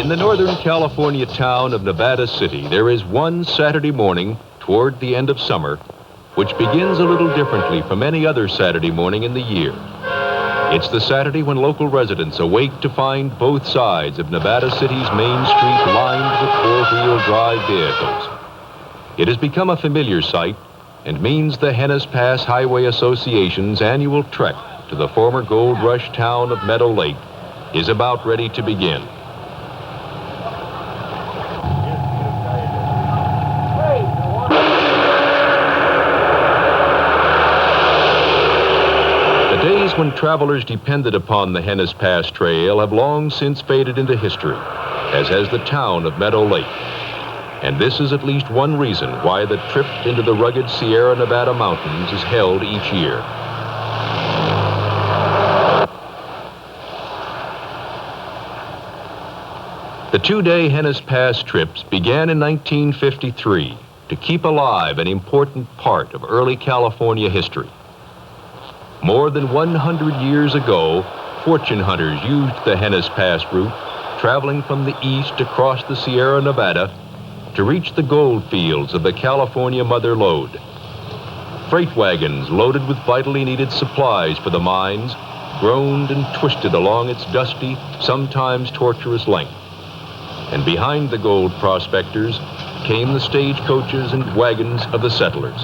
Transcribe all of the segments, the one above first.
In the Northern California town of Nevada City, there is one Saturday morning toward the end of summer which begins a little differently from any other Saturday morning in the year. It's the Saturday when local residents awake to find both sides of Nevada City's main street lined with four-wheel drive vehicles. It has become a familiar sight and means the Henness Pass Highway Association's annual trek to the former gold rush town of Meadow Lake is about ready to begin. The days when travelers depended upon the Henness Pass Trail have long since faded into history, as has the town of Meadow Lake. And this is at least one reason why the trip into the rugged Sierra Nevada mountains is held each year. The two-day Henness Pass trips began in 1953 to keep alive an important part of early California history. More than 100 years ago, fortune hunters used the Henness Pass route, traveling from the east across the Sierra Nevada to reach the gold fields of the California Mother Lode. Freight wagons loaded with vitally needed supplies for the mines groaned and twisted along its dusty, sometimes tortuous length. And behind the gold prospectors came the stagecoaches and wagons of the settlers.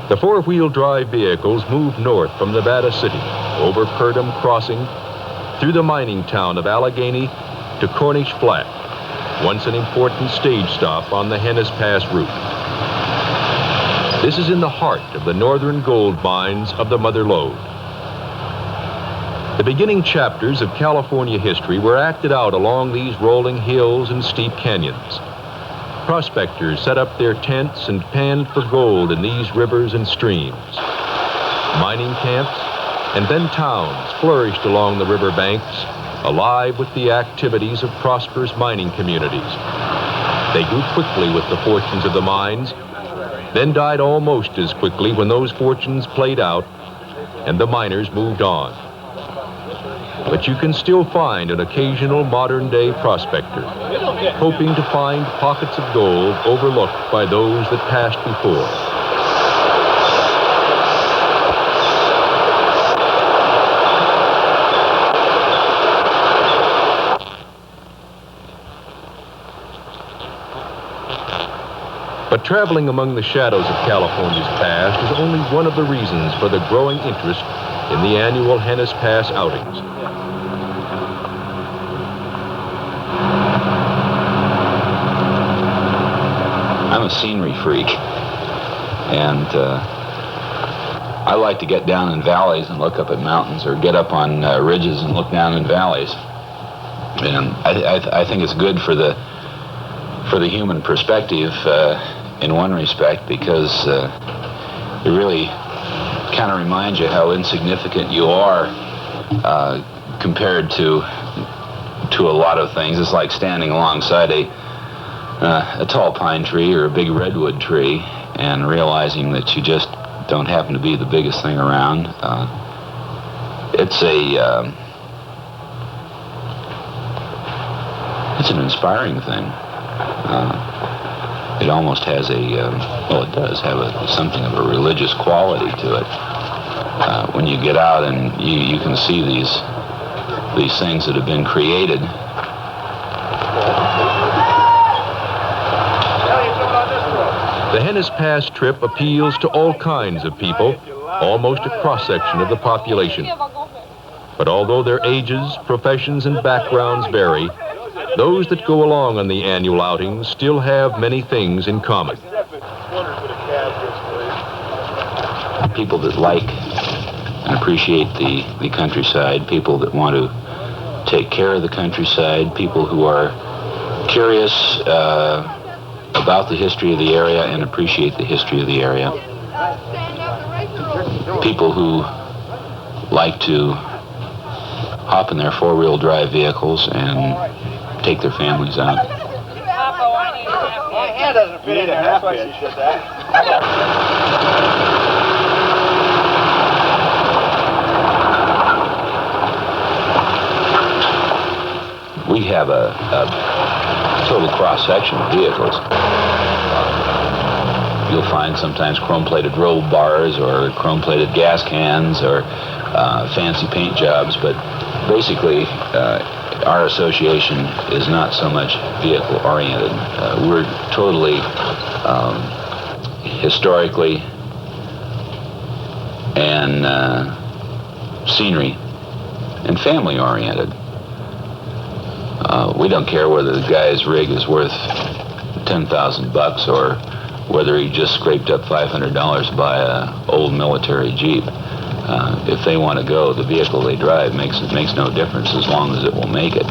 The four-wheel drive vehicles moved north from Nevada City, over Purdom Crossing, through the mining town of Allegheny to Cornish Flat, once an important stage stop on the Henness Pass route. This is in the heart of the northern gold mines of the Mother Lode. The beginning chapters of California history were acted out along these rolling hills and steep canyons. Prospectors set up their tents and panned for gold in these rivers and streams. Mining camps and then towns flourished along the river banks, alive with the activities of prosperous mining communities. They grew quickly with the fortunes of the mines, then died almost as quickly when those fortunes played out and the miners moved on. But you can still find an occasional modern-day prospector, hoping to find pockets of gold overlooked by those that passed before. But traveling among the shadows of California's past is only one of the reasons for the growing interest in the annual Henness Pass outings. I'm a scenery freak, and I like to get down in valleys and look up at mountains, or get up on ridges and look down in valleys. And I think it's good for the human perspective in one respect, because it really kind of reminds you how insignificant you are compared to a lot of things. It's like standing alongside a tall pine tree or a big redwood tree and realizing that you just don't happen to be the biggest thing around. It's an inspiring thing. It almost has it does have something of a religious quality to it. When you get out and you can see these things that have been created. The Henness Pass trip appeals to all kinds of people, almost a cross-section of the population. But although their ages, professions, and backgrounds vary, those that go along on the annual outings still have many things in common. People that like and appreciate the countryside, people that want to take care of the countryside, people who are curious about the history of the area and appreciate the history of the area. People who like to hop in their four-wheel drive vehicles and take their families out. My hand doesn't fit in there, that's why she said that. We have a total cross-section of vehicles. You'll find sometimes chrome-plated roll bars or chrome-plated gas cans or fancy paint jobs, but basically our association is not so much vehicle-oriented. We're totally historically and scenery and family-oriented. We don't care whether the guy's rig is worth $10,000 or whether he just scraped up $500 to buy an old military Jeep. If they want to go, the vehicle they drive makes no difference as long as it will make it.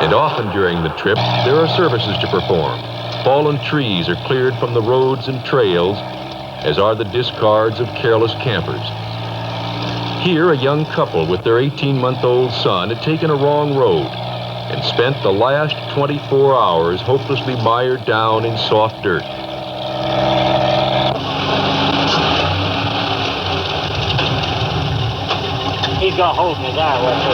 And often during the trip, there are services to perform. Fallen trees are cleared from the roads and trails, as are the discards of careless campers. Here, a young couple with their 18-month-old son had taken a wrong road and spent the last 24 hours hopelessly mired down in soft dirt. He's gonna hold me there, what's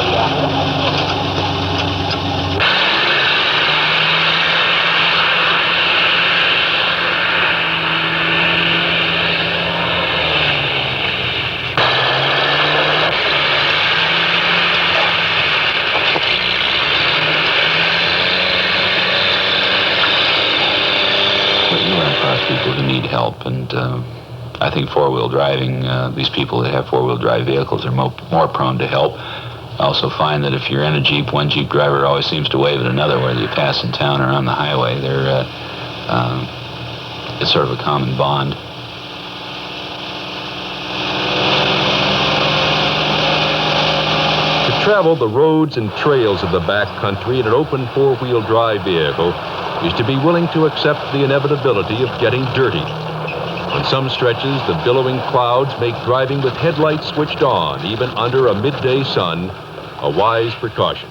People who need help, and I think four-wheel driving, these people that have four-wheel drive vehicles are more prone to help. I also find that if you're in a Jeep, one Jeep driver always seems to wave at another whether you pass in town or on the highway. It's sort of a common bond. To travel the roads and trails of the backcountry in an open four-wheel drive vehicle is to be willing to accept the inevitability of getting dirty. On some stretches, the billowing clouds make driving with headlights switched on, even under a midday sun, a wise precaution.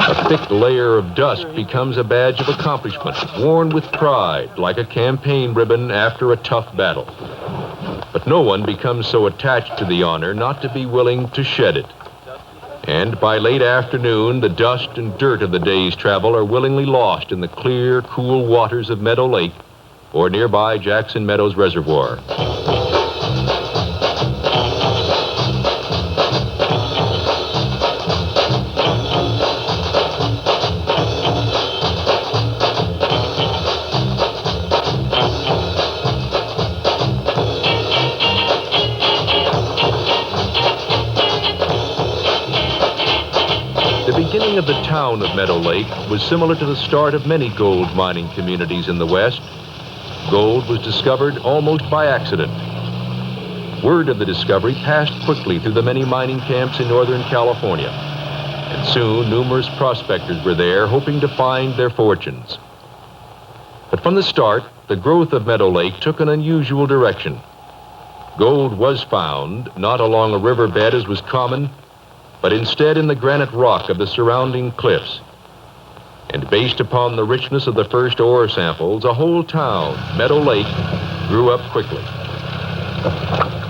A thick layer of dust becomes a badge of accomplishment, worn with pride, like a campaign ribbon after a tough battle. But no one becomes so attached to the honor not to be willing to shed it. And by late afternoon, the dust and dirt of the day's travel are willingly lost in the clear, cool waters of Meadow Lake or nearby Jackson Meadows Reservoir. The beginning of the town of Meadow Lake was similar to the start of many gold mining communities in the West. Gold was discovered almost by accident. Word of the discovery passed quickly through the many mining camps in Northern California, and soon numerous prospectors were there hoping to find their fortunes. But from the start, the growth of Meadow Lake took an unusual direction. Gold was found not along a riverbed as was common, but instead in the granite rock of the surrounding cliffs. And based upon the richness of the first ore samples, a whole town, Meadow Lake, grew up quickly.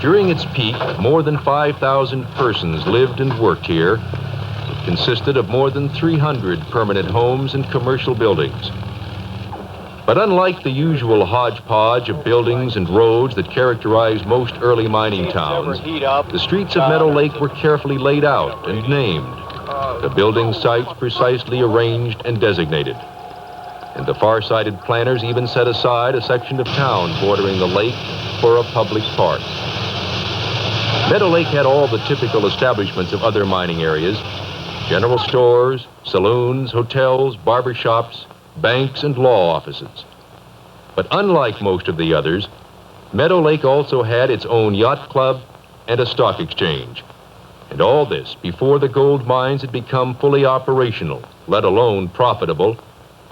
During its peak, more than 5,000 persons lived and worked here. It consisted of more than 300 permanent homes and commercial buildings. But unlike the usual hodgepodge of buildings and roads that characterize most early mining towns, the streets of Meadow Lake were carefully laid out and named, the building sites precisely arranged and designated. And the far-sighted planners even set aside a section of town bordering the lake for a public park. Meadow Lake had all the typical establishments of other mining areas: general stores, saloons, hotels, barber shops, banks, and law offices. But unlike most of the others, Meadow Lake also had its own yacht club and a stock exchange. And all this before the gold mines had become fully operational, let alone profitable.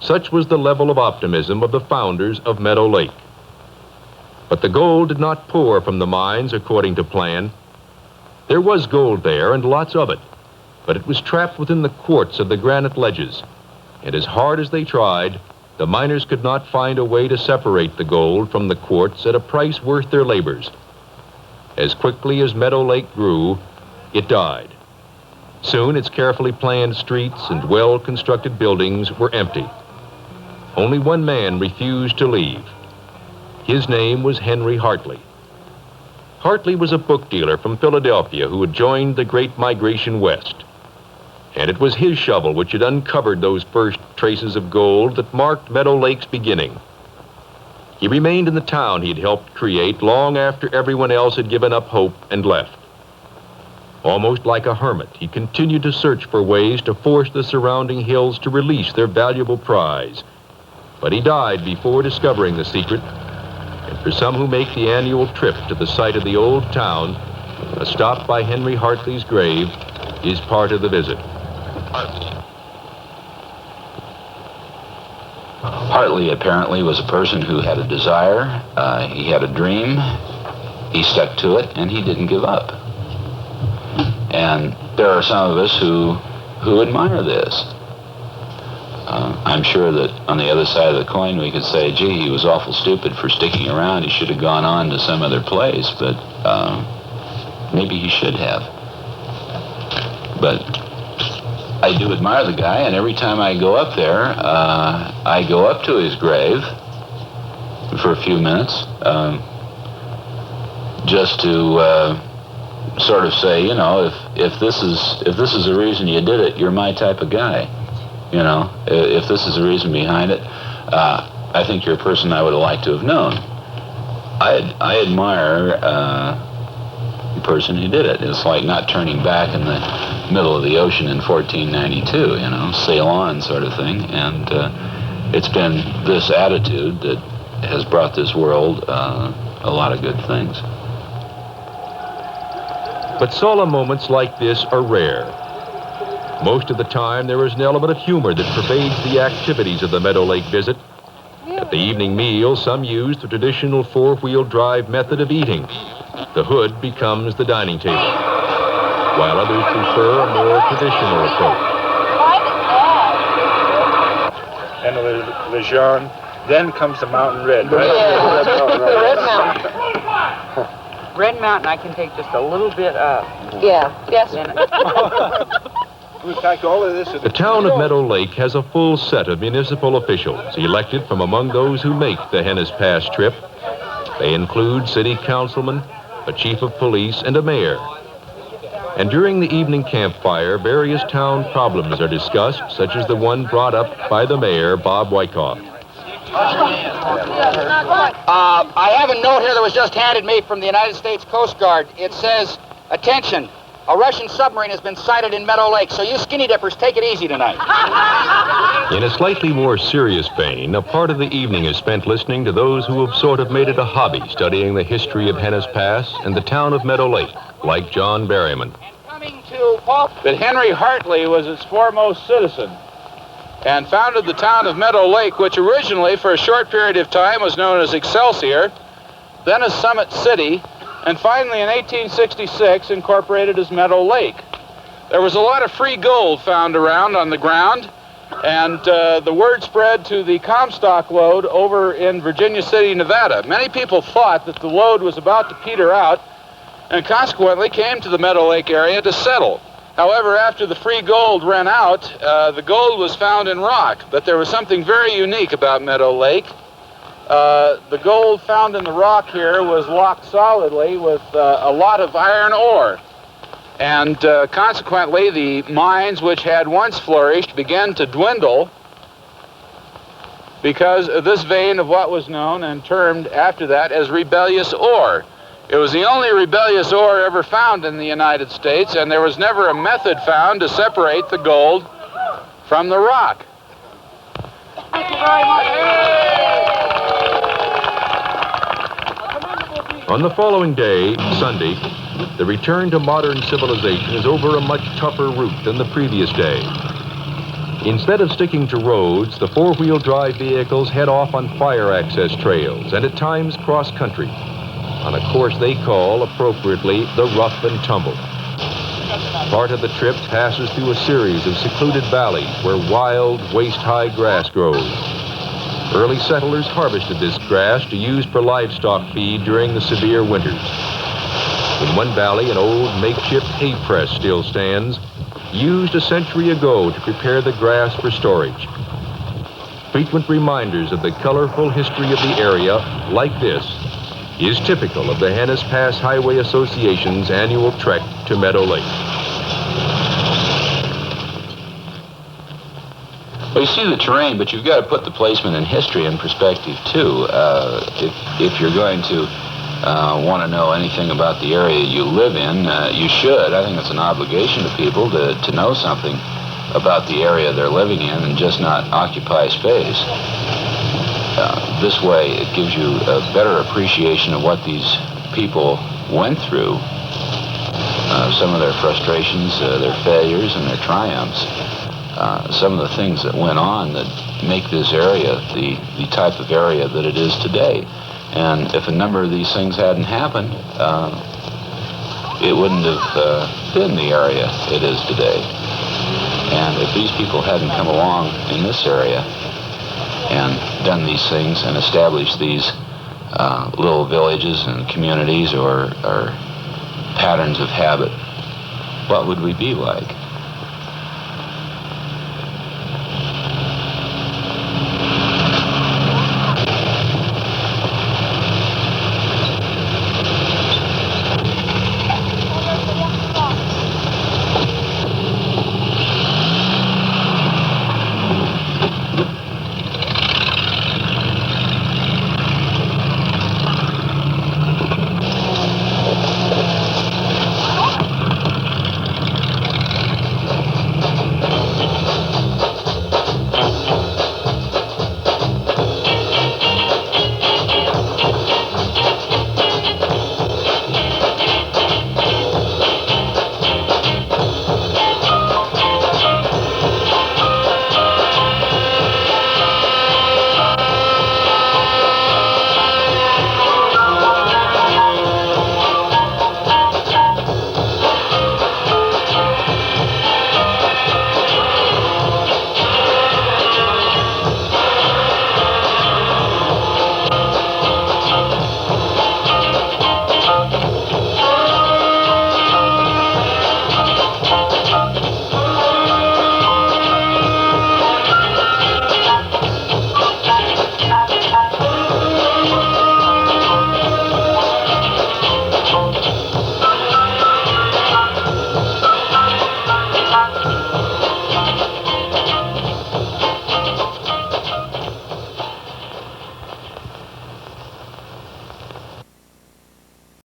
Such was the level of optimism of the founders of Meadow Lake. But the gold did not pour from the mines according to plan. There was gold there, and lots of it, but it was trapped within the quartz of the granite ledges. And as hard as they tried, the miners could not find a way to separate the gold from the quartz at a price worth their labors. As quickly as Meadow Lake grew, it died. Soon its carefully planned streets and well-constructed buildings were empty. Only one man refused to leave. His name was Henry Hartley. Hartley was a book dealer from Philadelphia who had joined the great migration west. And it was his shovel which had uncovered those first traces of gold that marked Meadow Lake's beginning. He remained in the town he'd helped create long after everyone else had given up hope and left. Almost like a hermit, he continued to search for ways to force the surrounding hills to release their valuable prize. But he died before discovering the secret. And for some who make the annual trip to the site of the old town, a stop by Henry Hartley's grave is part of the visit. Hartley apparently was a person who had a desire, he had a dream, he stuck to it, and he didn't give up. And there are some of us who admire this. I'm sure that on the other side of the coin we could say, gee, he was awful stupid for sticking around. He should have gone on to some other place, but maybe he should have. But I do admire the guy, and every time I go up there, I go up to his grave for a few minutes, just to sort of say, you know, if this is the reason you did it, you're my type of guy. You know, if this is the reason behind it, I think you're a person I would have liked to have known. I admire the person who did it. It's like not turning back in the middle of the ocean in 1492, you know, sail on sort of thing. And it's been this attitude that has brought this world a lot of good things. But solemn moments like this are rare. Most of the time, there is an element of humor that pervades the activities of the Meadow Lake visit. At the evening meal, some use the traditional four-wheel drive method of eating. The hood becomes the dining table, while others prefer a more traditional approach. And the Jean, then comes the Mountain Red, right? Red Mountain. Red Mountain, I can take just a little bit of. Yeah, yes. We packed all of this. The town of Meadow Lake has a full set of municipal officials elected from among those who make the Henness Pass trip. They include city councilmen, a chief of police, and a mayor. And during the evening campfire, various town problems are discussed, such as the one brought up by the mayor, Bob Wyckoff. I have a note here that was just handed me from the United States Coast Guard. It says, attention, a Russian submarine has been sighted in Meadow Lake, so you skinny dippers, take it easy tonight. In a slightly more serious vein, a part of the evening is spent listening to those who have sort of made it a hobby, studying the history of Henness Pass and the town of Meadow Lake, like John Berryman. That Henry Hartley was its foremost citizen and founded the town of Meadow Lake, which originally, for a short period of time, was known as Excelsior, then as Summit City, and finally in 1866 incorporated as Meadow Lake. There was a lot of free gold found around on the ground, and the word spread to the Comstock lode over in Virginia City, Nevada. Many people thought that the lode was about to peter out and consequently came to the Meadow Lake area to settle. However, after the free gold ran out, the gold was found in rock, but there was something very unique about Meadow Lake. The gold found in the rock here was locked solidly with a lot of iron ore. And consequently, the mines which had once flourished began to dwindle because of this vein of what was known and termed after that as rebellious ore. It was the only rebellious ore ever found in the United States, and there was never a method found to separate the gold from the rock. very much. On the following day, Sunday, the return to modern civilization is over a much tougher route than the previous day. Instead of sticking to roads, the four-wheel drive vehicles head off on fire access trails and at times cross-country on a course they call, appropriately, the rough and tumble. Part of the trip passes through a series of secluded valleys where wild, waist-high grass grows. Early settlers harvested this grass to use for livestock feed during the severe winters. In one valley, an old makeshift hay press still stands, used a century ago to prepare the grass for storage. Frequent reminders of the colorful history of the area, like this, is typical of the Henness Pass Highway Association's annual trek to Meadow Lake. Well, you see the terrain, but you've got to put the placement and history in perspective, too. If you're going to want to know anything about the area you live in, you should. I think it's an obligation to people to know something about the area they're living in and just not occupy space. This way, it gives you a better appreciation of what these people went through, some of their frustrations, their failures, and their triumphs. Some of the things that went on that make this area the type of area that it is today. And if a number of these things hadn't happened, it wouldn't have been the area it is today. And if these people hadn't come along in this area and done these things and established these little villages and communities or patterns of habit, what would we be like?